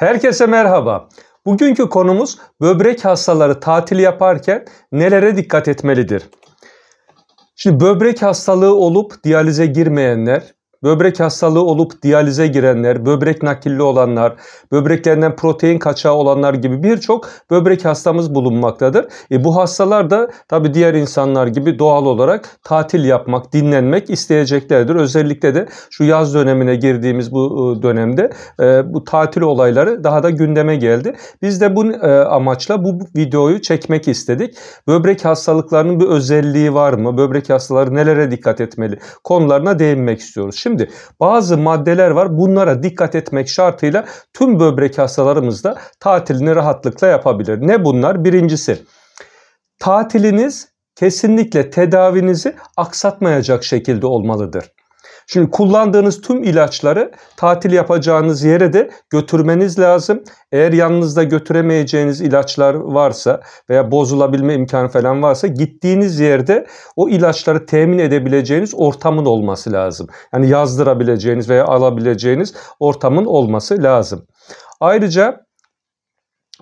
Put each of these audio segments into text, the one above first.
Herkese merhaba. Bugünkü konumuz böbrek hastaları tatil yaparken nelere dikkat etmelidir? Şimdi böbrek hastalığı olup diyalize girmeyenler, böbrek hastalığı olup diyalize girenler, böbrek nakilli olanlar, böbreklerinden protein kaçağı olanlar gibi birçok böbrek hastamız bulunmaktadır. Bu hastalar da tabii diğer insanlar gibi doğal olarak tatil yapmak, dinlenmek isteyeceklerdir. Özellikle de şu yaz dönemine girdiğimiz bu dönemde bu tatil olayları daha da gündeme geldi. Biz de bu amaçla bu videoyu çekmek istedik. Böbrek hastalıklarının bir özelliği var mı? Böbrek hastaları nelere dikkat etmeli? Konularına değinmek istiyoruz. Şimdi bazı maddeler var. Bunlara dikkat etmek şartıyla tüm böbrek hastalarımız da tatilini rahatlıkla yapabilir. Ne bunlar? Birincisi, tatiliniz kesinlikle tedavinizi aksatmayacak şekilde olmalıdır. Şimdi kullandığınız tüm ilaçları tatil yapacağınız yere de götürmeniz lazım. Eğer yanınızda götüremeyeceğiniz ilaçlar varsa veya bozulabilme imkanı falan varsa gittiğiniz yerde o ilaçları temin edebileceğiniz ortamın olması lazım. Yani yazdırabileceğiniz veya alabileceğiniz ortamın olması lazım. Ayrıca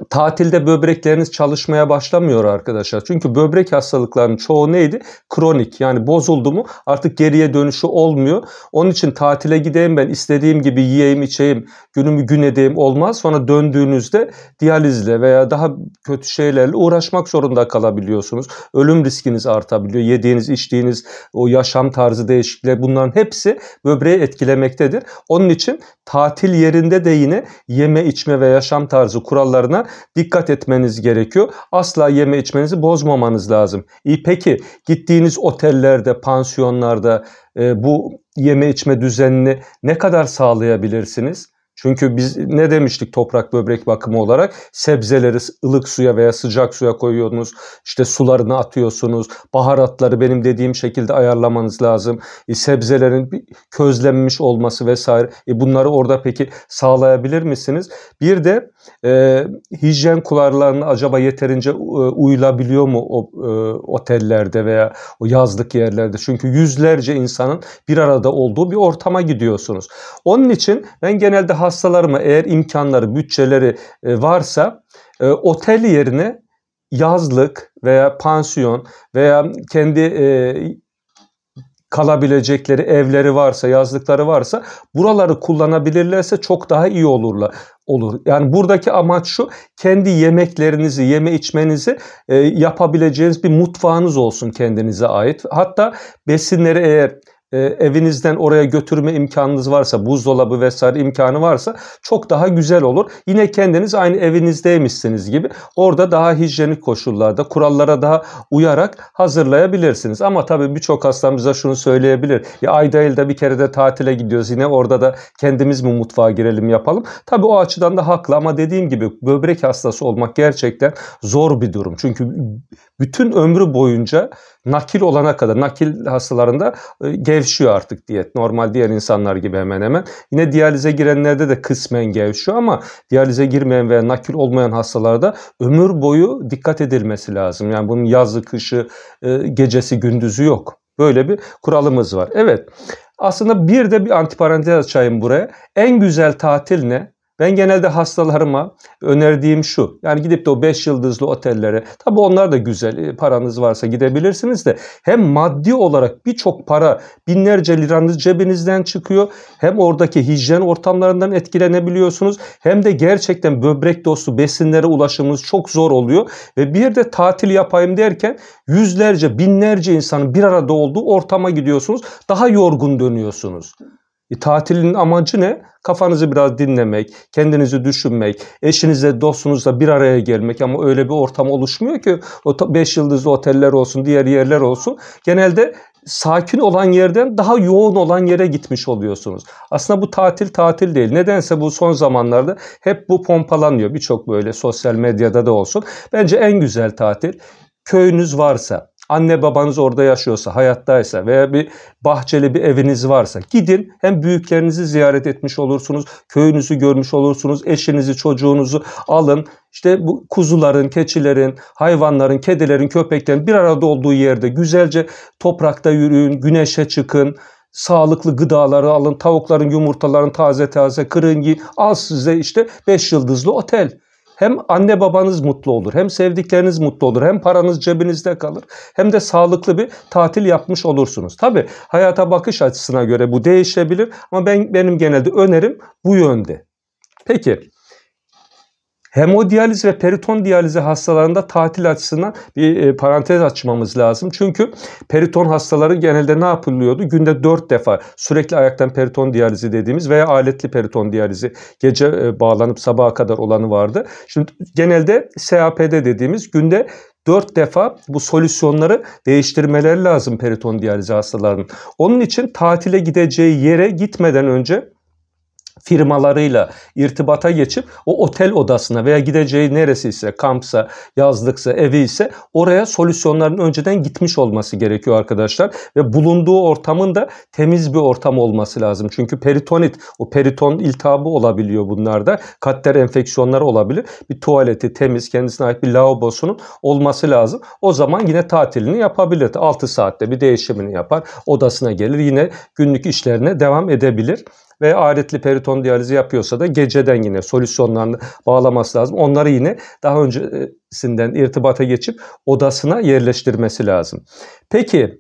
tatilde böbrekleriniz çalışmaya başlamıyor arkadaşlar. Çünkü böbrek hastalıklarının çoğu neydi? Kronik, yani bozuldu mu artık geriye dönüşü olmuyor. Onun için tatile gideyim, ben istediğim gibi yiyeyim içeyim, günümü gün edeyim olmaz. Sonra döndüğünüzde diyalizle veya daha kötü şeylerle uğraşmak zorunda kalabiliyorsunuz. Ölüm riskiniz artabiliyor. Yediğiniz, içtiğiniz o yaşam tarzı değişiklikleri, bunların hepsi böbreği etkilemektedir. Onun için tatil yerinde de yine yeme içme ve yaşam tarzı kurallarına dikkat etmeniz gerekiyor. Asla yeme içmenizi bozmamanız lazım. Peki gittiğiniz otellerde, pansiyonlarda bu yeme içme düzenini ne kadar sağlayabilirsiniz? Çünkü biz ne demiştik toprak böbrek bakımı olarak? Sebzeleri ılık suya veya sıcak suya koyuyorsunuz. İşte sularını atıyorsunuz. Baharatları benim dediğim şekilde ayarlamanız lazım. Sebzelerin közlenmiş olması vesaire. Bunları orada peki sağlayabilir misiniz? Bir de hijyen kurallarına acaba yeterince uyulabiliyor mu otellerde veya o yazlık yerlerde? Çünkü yüzlerce insanın bir arada olduğu bir ortama gidiyorsunuz. Onun için ben genelde hastalarıma, eğer imkanları, bütçeleri varsa otel yerine yazlık veya pansiyon veya kendi kalabilecekleri evleri varsa, yazlıkları varsa buraları kullanabilirlerse çok daha iyi olur. Yani buradaki amaç şu: kendi yemeklerinizi, yeme içmenizi yapabileceğiniz bir mutfağınız olsun kendinize ait. Hatta besinleri eğer evinizden oraya götürme imkanınız varsa, buzdolabı vesaire imkanı varsa çok daha güzel olur. Yine kendiniz aynı evinizdeymişsiniz gibi orada daha hijyenik koşullarda, kurallara daha uyarak hazırlayabilirsiniz. Ama tabii birçok hastamıza şunu söyleyebilir: ya ayda yılda bir kere de tatile gidiyoruz, yine orada da kendimiz mi mutfağa girelim yapalım. Tabii o açıdan da haklı ama dediğim gibi böbrek hastası olmak gerçekten zor bir durum. Çünkü bütün ömrü boyunca nakil olana kadar, nakil hastalarında gevşiyor artık diyet. Normal diğer insanlar gibi hemen hemen. Yine diyalize girenlerde de kısmen gevşiyor ama diyalize girmeyen veya nakil olmayan hastalarda ömür boyu dikkat edilmesi lazım. Yani bunun yazı, kışı, gecesi, gündüzü yok. Böyle bir kuralımız var. Evet. Aslında bir de bir antiparantez açayım buraya. En güzel tatil ne? Ben genelde hastalarıma önerdiğim şu: yani gidip de o 5 yıldızlı otellere, tabii onlar da güzel, paranız varsa gidebilirsiniz de, hem maddi olarak birçok para, binlerce liranız cebinizden çıkıyor, hem oradaki hijyen ortamlarından etkilenebiliyorsunuz, hem de gerçekten böbrek dostu besinlere ulaşımınız çok zor oluyor ve bir de tatil yapayım derken yüzlerce, binlerce insanın bir arada olduğu ortama gidiyorsunuz, daha yorgun dönüyorsunuz. Tatilin amacı ne? Kafanızı biraz dinlemek, kendinizi düşünmek, eşinizle, dostunuzla bir araya gelmek, ama öyle bir ortam oluşmuyor ki o 5 yıldızlı oteller olsun, diğer yerler olsun. Genelde sakin olan yerden daha yoğun olan yere gitmiş oluyorsunuz. Aslında bu tatil değil. Nedense bu son zamanlarda hep bu pompalanıyor. Birçok böyle sosyal medyada da olsun. Bence en güzel tatil, köyünüz varsa, anne babanız orada yaşıyorsa, hayattaysa veya bir bahçeli bir eviniz varsa gidin. Hem büyüklerinizi ziyaret etmiş olursunuz, köyünüzü görmüş olursunuz, eşinizi, çocuğunuzu alın. İşte bu kuzuların, keçilerin, hayvanların, kedilerin, köpeklerin bir arada olduğu yerde güzelce toprakta yürüyün, güneşe çıkın. sağlıklı gıdaları alın, tavukların yumurtalarını taze taze kırın, yiyin. Al size işte 5 yıldızlı otel. Hem anne babanız mutlu olur, hem sevdikleriniz mutlu olur, hem paranız cebinizde kalır, hem de sağlıklı bir tatil yapmış olursunuz. Tabii hayata bakış açısına göre bu değişebilir ama benim genelde önerim bu yönde. Peki, hemodiyaliz ve periton diyalizi hastalarında tatil açısından bir parantez açmamız lazım. Çünkü periton hastaları genelde ne yapılıyordu? Günde 4 defa sürekli ayaktan periton diyalizi dediğimiz veya aletli periton diyalizi, gece bağlanıp sabaha kadar olanı vardı. Şimdi genelde CAPD dediğimiz günde 4 defa bu solüsyonları değiştirmeleri lazım periton diyalizi hastalarının. Onun için tatile gideceği yere gitmeden önce firmalarıyla irtibata geçip o otel odasına veya gideceği neresiyse, kampsa, yazlıksa, evi ise oraya solüsyonların önceden gitmiş olması gerekiyor arkadaşlar. Ve bulunduğu ortamın da temiz bir ortam olması lazım. Çünkü peritonit, o periton iltihabı olabiliyor bunlarda. Katter enfeksiyonları olabilir. Bir tuvaleti temiz, kendisine ait bir lavabosunun olması lazım. O zaman yine tatilini yapabilir. 6 saatte bir değişimini yapar, odasına gelir, yine günlük işlerine devam edebilir. Ve aletli periton diyalizi yapıyorsa da geceden yine solüsyonlarını bağlaması lazım. Onları yine daha öncesinden irtibata geçip odasına yerleştirmesi lazım. Peki,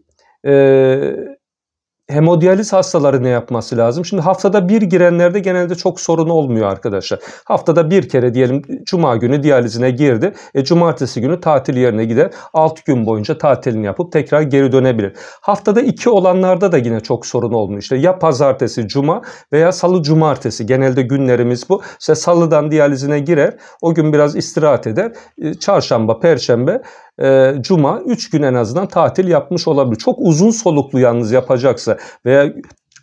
hemodiyaliz hastaları ne yapması lazım? Şimdi haftada bir girenlerde genelde çok sorun olmuyor arkadaşlar. Haftada bir kere diyelim cuma günü diyalizine girdi. Cumartesi günü tatil yerine gider. 6 gün boyunca tatilini yapıp tekrar geri dönebilir. Haftada 2 olanlarda da yine çok sorun olmuyor. İşte ya pazartesi, cuma veya salı, cumartesi. Genelde günlerimiz bu. İşte salıdan diyalizine girer. O gün biraz istirahat eder. Çarşamba, perşembe, cuma 3 gün en azından tatil yapmış olabilir. Çok uzun soluklu yalnız yapacaksa veya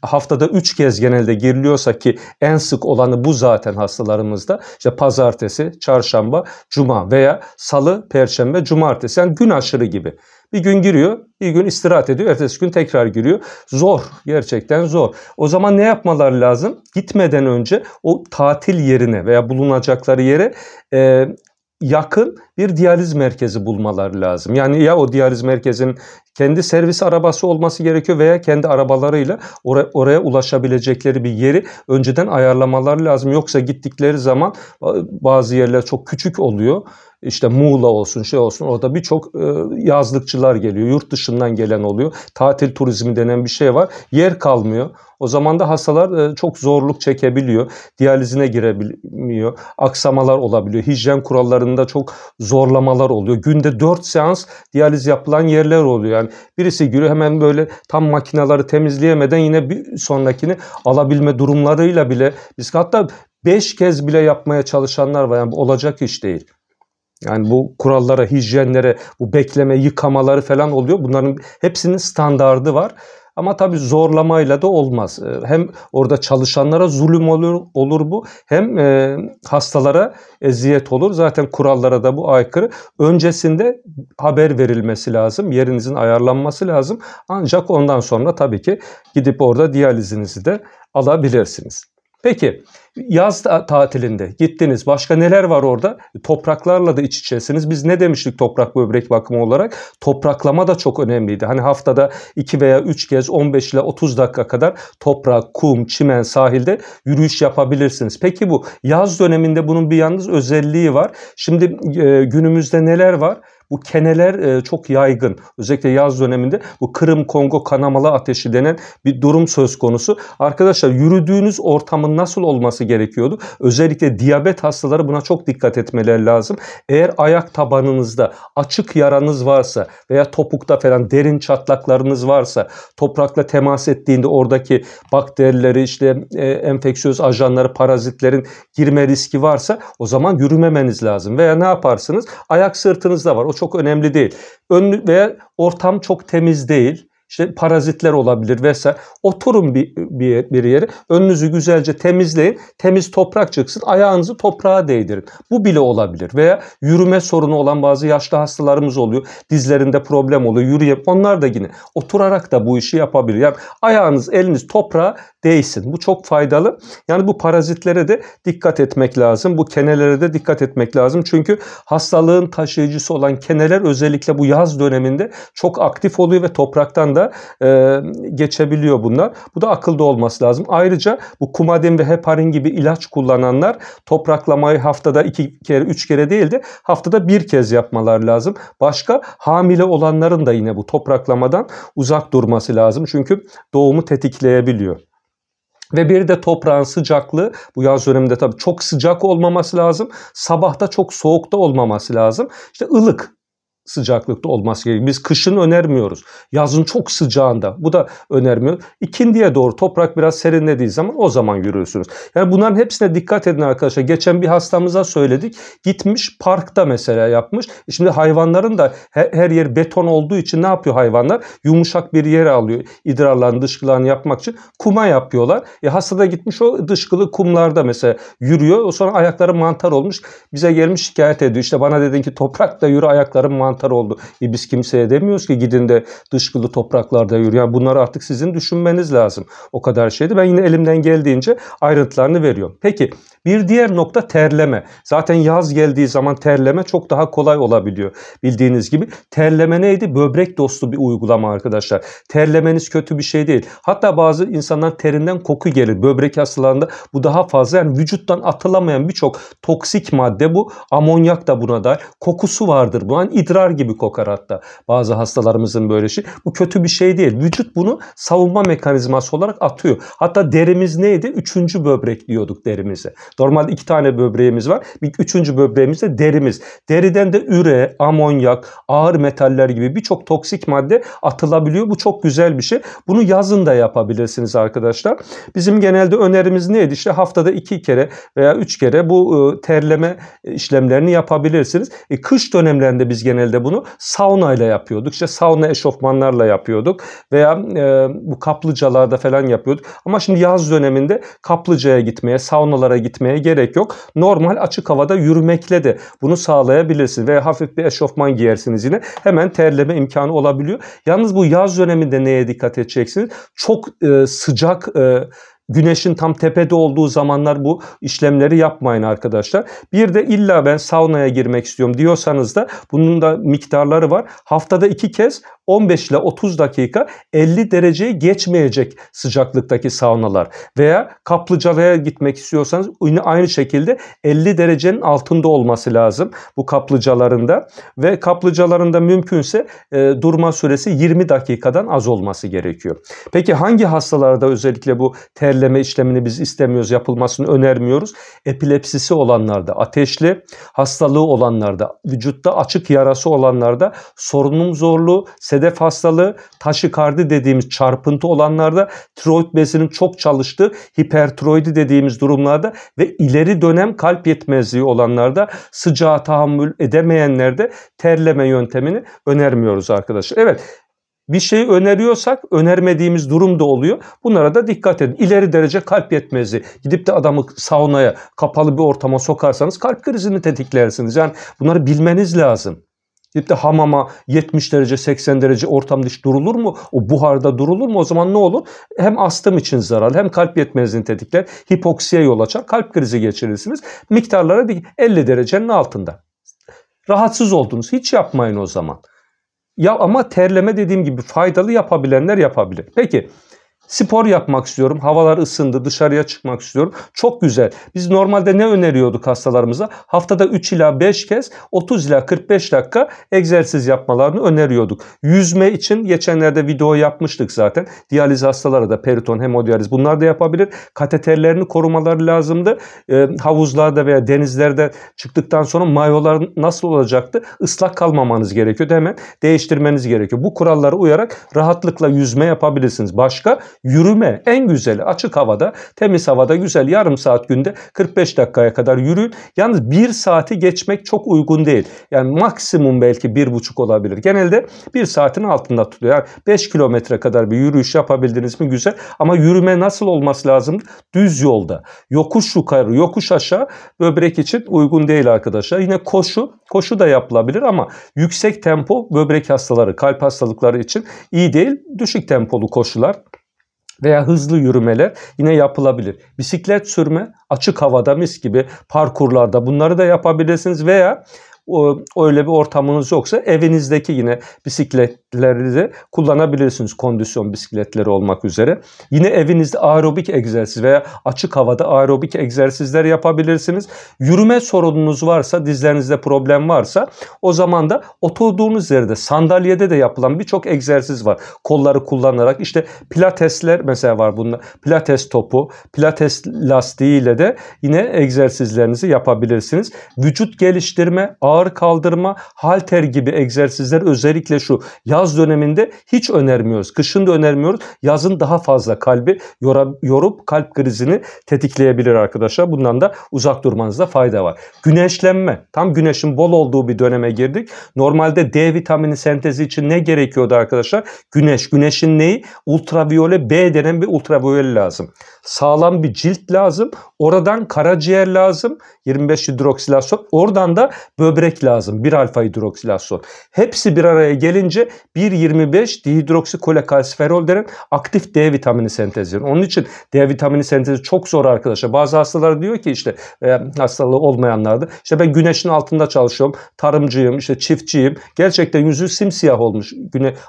haftada 3 kez genelde giriliyorsa, ki en sık olanı bu zaten hastalarımızda, işte pazartesi, çarşamba, cuma veya salı, perşembe, cumartesi, yani gün aşırı gibi. Bir gün giriyor, bir gün istirahat ediyor, ertesi gün tekrar giriyor. Zor, gerçekten zor. O zaman ne yapmaları lazım? Gitmeden önce o tatil yerine veya bulunacakları yere yakın bir diyaliz merkezi bulmaları lazım. Yani ya o diyaliz merkezinin kendi servis arabası olması gerekiyor veya kendi arabalarıyla oraya ulaşabilecekleri bir yeri önceden ayarlamaları lazım. Yoksa gittikleri zaman bazı yerler çok küçük oluyor. İşte Muğla olsun, şey olsun, orada birçok yazlıkçılar geliyor, yurt dışından gelen oluyor. Tatil turizmi denen bir şey var. Yer kalmıyor. O zaman da hastalar çok zorluk çekebiliyor. Diyalizine girebilmiyor. Aksamalar olabiliyor. Hijyen kurallarında çok zorlamalar oluyor. Günde 4 seans diyaliz yapılan yerler oluyor. Yani birisi giriyor, hemen böyle tam makineleri temizleyemeden yine bir sonrakini alabilme durumlarıyla bile biz hatta 5 kez bile yapmaya çalışanlar var. Yani bu olacak iş değil. Yani bu kurallara, hijyenlere, bu bekleme, yıkamaları falan oluyor. Bunların hepsinin standardı var. Ama tabii zorlamayla da olmaz. Hem orada çalışanlara zulüm olur bu, hem hastalara eziyet olur. Zaten kurallara da bu aykırı. Öncesinde haber verilmesi lazım, yerinizin ayarlanması lazım. Ancak ondan sonra tabii ki gidip orada diyalizinizi de alabilirsiniz. Peki, yaz tatilinde gittiniz. Başka neler var orada? Topraklarla da iç içesiniz. Biz ne demiştik toprak böbrek bakımı olarak? Topraklama da çok önemliydi. Hani haftada 2 veya 3 kez 15 ile 30 dakika kadar toprak, kum, çimen, sahilde yürüyüş yapabilirsiniz. Peki bu yaz döneminde bunun bir yalnız özelliği var. Şimdi günümüzde neler var? Bu keneler çok yaygın. Özellikle yaz döneminde bu Kırım-Kongo kanamalı ateşi denen bir durum söz konusu. Arkadaşlar, yürüdüğünüz ortamın nasıl olması gerekiyordu? Özellikle diyabet hastaları buna çok dikkat etmeleri lazım. Eğer ayak tabanınızda açık yaranız varsa veya topukta falan derin çatlaklarınız varsa, toprakla temas ettiğinde oradaki bakterileri, işte enfeksiyöz ajanları, parazitlerin girme riski varsa o zaman yürümemeniz lazım. Veya ne yaparsınız? Ayak sırtınızda var. O çok önemli değil. Veya ortam çok temiz değil. İşte parazitler olabilir vesaire. Oturun bir yere. Önünüzü güzelce temizleyin. Temiz toprak çıksın. Ayağınızı toprağa değdirin. Bu bile olabilir. Veya yürüme sorunu olan bazı yaşlı hastalarımız oluyor. Dizlerinde problem oluyor. Onlar da yine oturarak da bu işi yapabilir. Yani ayağınız, eliniz toprağa değsin. Bu çok faydalı. Yani bu parazitlere de dikkat etmek lazım. Bu kenelere de dikkat etmek lazım. Çünkü hastalığın taşıyıcısı olan keneler özellikle bu yaz döneminde çok aktif oluyor ve topraktan da geçebiliyor bunlar. Bu da akılda olması lazım. Ayrıca bu kumadin ve heparin gibi ilaç kullananlar topraklamayı haftada 2 kere 3 kere değil de haftada 1 kez yapmalar lazım. Başka hamile olanların da yine bu topraklamadan uzak durması lazım. Çünkü doğumu tetikleyebiliyor. Ve bir de toprağın sıcaklığı bu yaz döneminde tabii çok sıcak olmaması lazım. Sabahta çok soğuk da olmaması lazım. İşte ılık sıcaklıkta olması gerekiyor. Biz kışın önermiyoruz. Yazın çok sıcağında. Bu da önermiyor. İkindiye doğru toprak biraz serinlediği zaman o zaman yürüyorsunuz. Yani bunların hepsine dikkat edin arkadaşlar. Geçen bir hastamıza söyledik. Gitmiş parkta mesela yapmış. Şimdi hayvanların da her yer beton olduğu için ne yapıyor hayvanlar? Yumuşak bir yere alıyor. İdrarlarını, dışkılarını yapmak için kuma yapıyorlar. Hasta da gitmiş o dışkılı kumlarda mesela yürüyor. O sonra ayakları mantar olmuş. Bize gelmiş şikayet ediyor. İşte bana dedin ki toprakta yürü, ayaklarım mantar oldu. Biz kimseye demiyoruz ki gidin de dışkılı topraklarda yürü. Yani bunları artık sizin düşünmeniz lazım. O kadar şeydi. Ben yine elimden geldiğince ayrıntılarını veriyorum. Peki bir diğer nokta terleme. Zaten yaz geldiği zaman terleme çok daha kolay olabiliyor. Bildiğiniz gibi terleme neydi? Böbrek dostu bir uygulama arkadaşlar. Terlemeniz kötü bir şey değil. Hatta bazı insanların terinden koku gelir. Böbrek hastalarında bu daha fazla. Yani vücuttan atılamayan birçok toksik madde bu. Amonyak da buna dair. Kokusu vardır. Bu an idrar gibi kokar hatta. Bazı hastalarımızın böyle şey. Bu kötü bir şey değil. Vücut bunu savunma mekanizması olarak atıyor. Hatta derimiz neydi? 3. böbrek diyorduk derimize. Normalde 2 tane böbreğimiz var. 3. böbreğimiz de derimiz. Deriden de üre, amonyak, ağır metaller gibi birçok toksik madde atılabiliyor. Bu çok güzel bir şey. Bunu yazın da yapabilirsiniz arkadaşlar. Bizim genelde önerimiz neydi? İşte haftada 2 kere veya 3 kere bu terleme işlemlerini yapabilirsiniz. Kış dönemlerinde biz genelde bunu sauna ile yapıyorduk. İşte sauna eşofmanlarla yapıyorduk. Veya bu kaplıcalarda falan yapıyorduk. Ama şimdi yaz döneminde kaplıcaya gitmeye, saunalara gitmeye gerek yok. Normal açık havada yürümekle de bunu sağlayabilirsiniz. Veya hafif bir eşofman giyersiniz yine. Hemen terleme imkanı olabiliyor. Yalnız bu yaz döneminde neye dikkat edeceksiniz? Çok sıcak güneşin tam tepede olduğu zamanlar bu işlemleri yapmayın arkadaşlar. Bir de illa ben saunaya girmek istiyorum diyorsanız da bunun da miktarları var. Haftada 2 kez 15 ile 30 dakika 50 dereceyi geçmeyecek sıcaklıktaki saunalar. Veya kaplıcaya gitmek istiyorsanız yine aynı şekilde 50 derecenin altında olması lazım bu kaplıcalarında. Ve kaplıcalarında mümkünse durma süresi 20 dakikadan az olması gerekiyor. Peki hangi hastalarda özellikle bu terleme işlemini biz istemiyoruz, yapılmasını önermiyoruz? Epilepsisi olanlarda, ateşli hastalığı olanlarda, vücutta açık yarası olanlarda, solunum zorluğu, sedef hastalığı, taşikardi dediğimiz çarpıntı olanlarda, tiroid bezinin çok çalıştığı hipertiroidi dediğimiz durumlarda ve ileri dönem kalp yetmezliği olanlarda, sıcağa tahammül edemeyenlerde terleme yöntemini önermiyoruz arkadaşlar. Evet. Bir şey öneriyorsak önermediğimiz durum da oluyor. Bunlara da dikkat edin. İleri derece kalp yetmezliği. Gidip de adamı saunaya, kapalı bir ortama sokarsanız kalp krizini tetiklersiniz. Yani bunları bilmeniz lazım. Gidip de hamama 70 derece 80 derece ortamda hiç durulur mu? O buharda durulur mu? O zaman ne olur? Hem astım için zararlı hem kalp yetmezliğini tetikler. Hipoksiye yol açar. Kalp krizi geçirirsiniz. Miktarlara 50 derecenin altında. Rahatsız oldunuz. Hiç yapmayın o zaman. Ya ama terleme dediğim gibi faydalı, yapabilenler yapabilir. Peki spor yapmak istiyorum. Havalar ısındı. Dışarıya çıkmak istiyorum. Çok güzel. Biz normalde ne öneriyorduk hastalarımıza? Haftada 3 ila 5 kez 30 ila 45 dakika egzersiz yapmalarını öneriyorduk. Yüzme için geçenlerde video yapmıştık zaten. Diyaliz hastaları da periton, hemodiyaliz bunlar da yapabilir. Kateterlerini korumaları lazımdı. Havuzlarda veya denizlerde çıktıktan sonra mayolar nasıl olacaktı? Islak kalmamanız gerekiyordu. Hemen değiştirmeniz gerekiyor. Bu kurallara uyarak rahatlıkla yüzme yapabilirsiniz. Başka? Yürüme en güzeli açık havada, temiz havada güzel yarım saat günde 45 dakikaya kadar yürüyün. Yalnız 1 saati geçmek çok uygun değil. Yani maksimum belki 1,5 olabilir. Genelde 1 saatin altında tutuyor. Yani 5 kilometre kadar bir yürüyüş yapabildiniz mi güzel. Ama yürüme nasıl olması lazım? Düz yolda. Yokuş yukarı, yokuş aşağı böbrek için uygun değil arkadaşlar. Yine koşu da yapılabilir ama yüksek tempo böbrek hastaları, kalp hastalıkları için iyi değil. Düşük tempolu koşular veya hızlı yürümeler yine yapılabilir. Bisiklet sürme açık havada mis gibi parkurlarda bunları da yapabilirsiniz veya öyle bir ortamınız yoksa evinizdeki yine bisikletleri de kullanabilirsiniz. Kondisyon bisikletleri olmak üzere. Yine evinizde aerobik egzersiz veya açık havada aerobik egzersizler yapabilirsiniz. Yürüme sorununuz varsa, dizlerinizde problem varsa o zaman da oturduğunuz yerde sandalyede de yapılan birçok egzersiz var. Kolları kullanarak işte pilatesler mesela var bunlar. Pilates topu, pilates lastiğiyle de yine egzersizlerinizi yapabilirsiniz. Vücut geliştirme, ağır kaldırma, halter gibi egzersizler özellikle şu yaz döneminde hiç önermiyoruz. Kışın da önermiyoruz. Yazın daha fazla kalbi yorup kalp krizini tetikleyebilir arkadaşlar. Bundan da uzak durmanızda fayda var. Güneşlenme. Tam güneşin bol olduğu bir döneme girdik. Normalde D vitamini sentezi için ne gerekiyordu arkadaşlar? Güneş. Güneşin neyi? Ultraviyole B denen bir ultraviyole lazım. Sağlam bir cilt lazım. Oradan karaciğer lazım. 25 hidroksilasyon. Oradan da böbrek lazım. 1 alfa hidroksilasyon. Hepsi bir araya gelince 1,25 dihidroksikolekalsiferol denen aktif D vitamini sentezi. Onun için D vitamini sentezi çok zor arkadaşlar. Bazı hastalar diyor ki işte hastalığı olmayanlarda işte ben güneşin altında çalışıyorum. Tarımcıyım, işte çiftçiyim. Gerçekten yüzü simsiyah olmuş.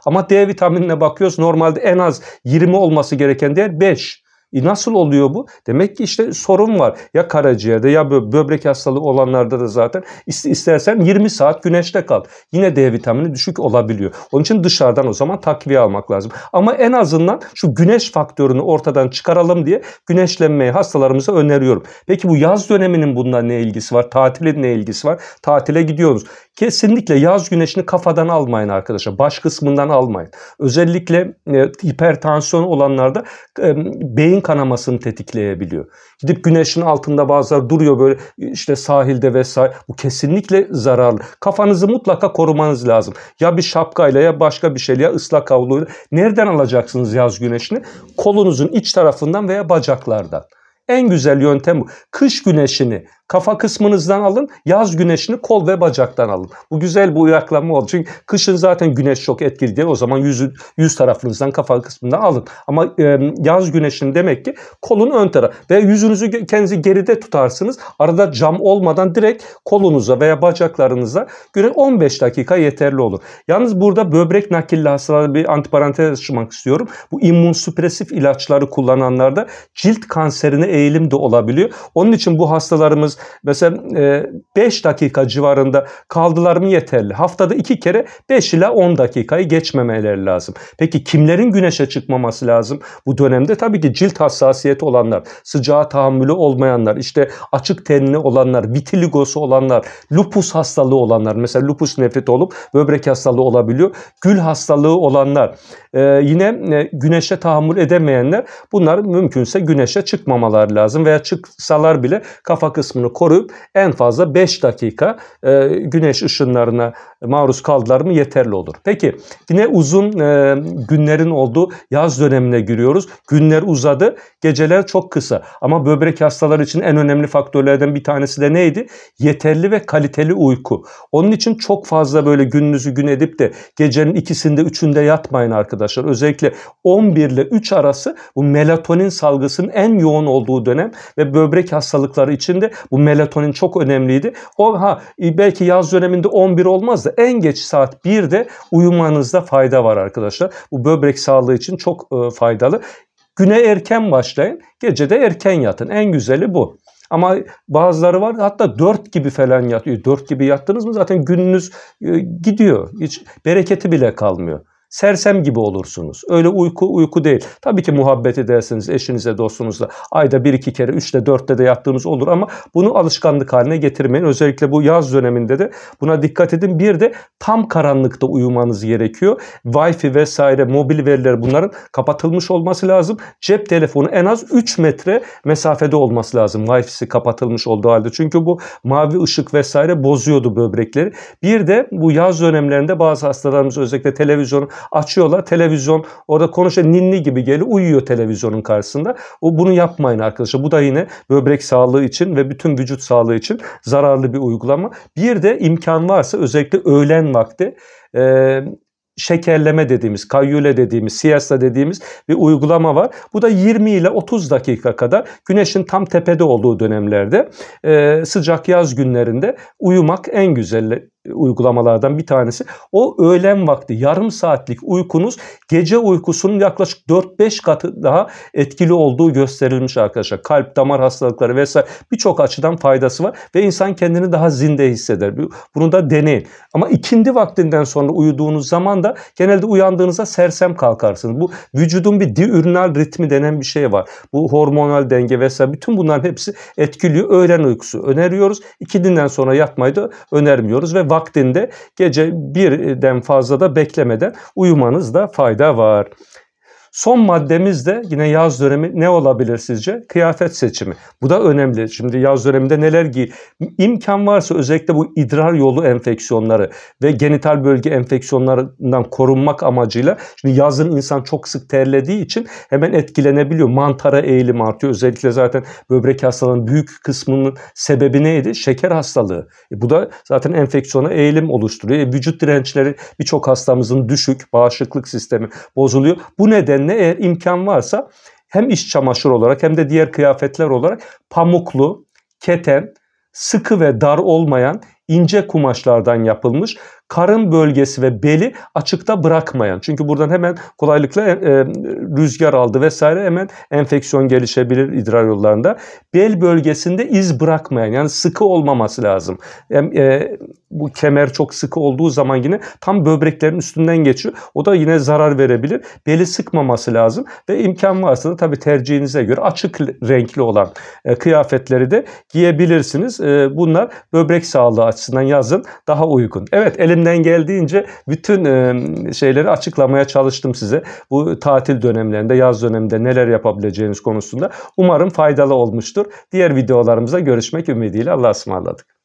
Ama D vitaminine bakıyoruz. Normalde en az 20 olması gereken değer 5. Nasıl oluyor bu? Demek ki işte sorun var. Ya karaciğerde ya böbrek hastalığı olanlarda da zaten istersen 20 saat güneşte kal. Yine D vitamini düşük olabiliyor. Onun için dışarıdan o zaman takviye almak lazım. Ama en azından şu güneş faktörünü ortadan çıkaralım diye güneşlenmeyi hastalarımıza öneriyorum. Peki bu yaz döneminin bununla ne ilgisi var? Tatilin ne ilgisi var? Tatile gidiyoruz. Kesinlikle yaz güneşini kafadan almayın arkadaşlar. Baş kısmından almayın. Özellikle hipertansiyon olanlarda beyin kanamasını tetikleyebiliyor. Gidip güneşin altında bazıları duruyor böyle işte sahilde vesaire. Bu kesinlikle zararlı. Kafanızı mutlaka korumanız lazım. Ya bir şapkayla ya başka bir şeyle ya ıslak havluyla. Nereden alacaksınız yaz güneşini? Kolunuzun iç tarafından veya bacaklardan. En güzel yöntem bu. Kış güneşini kafa kısmınızdan alın, yaz güneşini kol ve bacaktan alın. Bu güzel bir uyarlama oldu. Çünkü kışın zaten güneş çok etkili değil. O zaman yüz tarafınızdan, kafa kısmından alın. Ama yaz güneşini demek ki kolun ön tarafı. Ve yüzünüzü kendinizi geride tutarsınız. Arada cam olmadan direkt kolunuza veya bacaklarınıza güne 15 dakika yeterli olur. Yalnız burada böbrek nakilli hastalara bir antiparantez açmak istiyorum. Bu immünsüpresif ilaçları kullananlarda cilt kanserine eğilim de olabiliyor. Onun için bu hastalarımız mesela 5 dakika civarında kaldılar mı yeterli. Haftada 2 kere 5 ila 10 dakikayı geçmemeleri lazım. Peki kimlerin güneşe çıkmaması lazım bu dönemde? Tabii ki cilt hassasiyeti olanlar, sıcağa tahammülü olmayanlar, işte açık tenli olanlar, vitiligosu olanlar, lupus hastalığı olanlar, mesela lupus nefriti olup böbrek hastalığı olabiliyor. Gül hastalığı olanlar, yine güneşe tahammül edemeyenler, bunlar mümkünse güneşe çıkmamaları lazım veya çıksalar bile kafa kısmını koruyup en fazla 5 dakika güneş ışınlarına maruz kaldılar mı yeterli olur. Peki yine uzun günlerin olduğu yaz dönemine giriyoruz. Günler uzadı, geceler çok kısa. Ama böbrek hastaları için en önemli faktörlerden bir tanesi de neydi? Yeterli ve kaliteli uyku. Onun için çok fazla böyle gününüzü gün edip de gecenin 2'sinde 3'ünde yatmayın arkadaşlar. Özellikle 11 ile 3 arası bu melatonin salgısının en yoğun olduğu dönem ve böbrek hastalıkları için de bu melatonin çok önemliydi. Belki yaz döneminde 11 olmaz da en geç saat 1'de uyumanızda fayda var arkadaşlar. Bu böbrek sağlığı için çok faydalı. Güne erken başlayın, gece de erken yatın. En güzeli bu. Ama bazıları var hatta 4 gibi falan yatıyor. 4 gibi yattınız mı zaten gününüz gidiyor. Hiç bereketi bile kalmıyor. Sersem gibi olursunuz. Öyle uyku değil. Tabii ki muhabbet edersiniz eşinize, dostunuzla. Ayda 1-2 kere, 3'te 4'te de yattığınız olur ama bunu alışkanlık haline getirmeyin. Özellikle bu yaz döneminde de buna dikkat edin. Bir de tam karanlıkta uyumanız gerekiyor. Wi-Fi vesaire, mobil veriler bunların kapatılmış olması lazım. Cep telefonu en az 3 metre mesafede olması lazım. Wi-Fi'si kapatılmış olduğu halde. Çünkü bu mavi ışık vesaire bozuyordu böbrekleri. Bir de bu yaz dönemlerinde bazı hastalarımız özellikle televizyonu açıyorlar. Televizyon orada konuşuyor, ninni gibi geliyor, uyuyor televizyonun karşısında. Bunu yapmayın arkadaşlar. Bu da yine böbrek sağlığı için ve bütün vücut sağlığı için zararlı bir uygulama. Bir de imkan varsa özellikle öğlen vakti şekerleme dediğimiz, kayyule dediğimiz, siesta dediğimiz bir uygulama var. Bu da 20 ile 30 dakika kadar güneşin tam tepede olduğu dönemlerde sıcak yaz günlerinde uyumak en güzel uygulamalardan bir tanesi. O öğlen vakti yarım saatlik uykunuz gece uykusunun yaklaşık 4-5 katı daha etkili olduğu gösterilmiş arkadaşlar. Kalp, damar hastalıkları vesaire birçok açıdan faydası var ve insan kendini daha zinde hisseder. Bunu da deneyin. Ama ikindi vaktinden sonra uyuduğunuz zaman da genelde uyandığınızda sersem kalkarsınız. Bu vücudun bir diürnal ritmi denen bir şey var. Bu hormonal denge vesaire bütün bunların hepsi etkiliyor. Öğlen uykusu öneriyoruz. İkindiden sonra yatmayı da önermiyoruz ve vaktinde gece birden fazla da beklemeden uyumanızda fayda var. Son maddemiz de yine yaz dönemi ne olabilir sizce? Kıyafet seçimi. Bu da önemli. Şimdi yaz döneminde neler giy? İmkan varsa özellikle bu idrar yolu enfeksiyonları ve genital bölge enfeksiyonlarından korunmak amacıyla, şimdi yazın insan çok sık terlediği için hemen etkilenebiliyor. Mantara eğilim artıyor. Özellikle zaten böbrek hastalığının büyük kısmının sebebi neydi? Şeker hastalığı. Bu da zaten enfeksiyona eğilim oluşturuyor. Vücut dirençleri birçok hastamızın düşük, bağışıklık sistemi bozuluyor. Bu nedenle eğer imkan varsa hem iç çamaşır olarak hem de diğer kıyafetler olarak pamuklu, keten, sıkı ve dar olmayan ince kumaşlardan yapılmış, karın bölgesi ve beli açıkta bırakmayan. Çünkü buradan hemen kolaylıkla rüzgar aldı vesaire hemen enfeksiyon gelişebilir idrar yollarında. Bel bölgesinde iz bırakmayan, yani sıkı olmaması lazım. Bu kemer çok sıkı olduğu zaman yine tam böbreklerin üstünden geçiyor. O da yine zarar verebilir. Beli sıkmaması lazım ve imkan varsa da tabii tercihinize göre açık renkli olan kıyafetleri de giyebilirsiniz. Bunlar böbrek sağlığı açısından yazın daha uygun. Evet, elimden geldiğince bütün şeyleri açıklamaya çalıştım size. Bu tatil dönemlerinde, yaz döneminde neler yapabileceğiniz konusunda. Umarım faydalı olmuştur. Diğer videolarımıza görüşmek ümidiyle. Allah'a ısmarladık.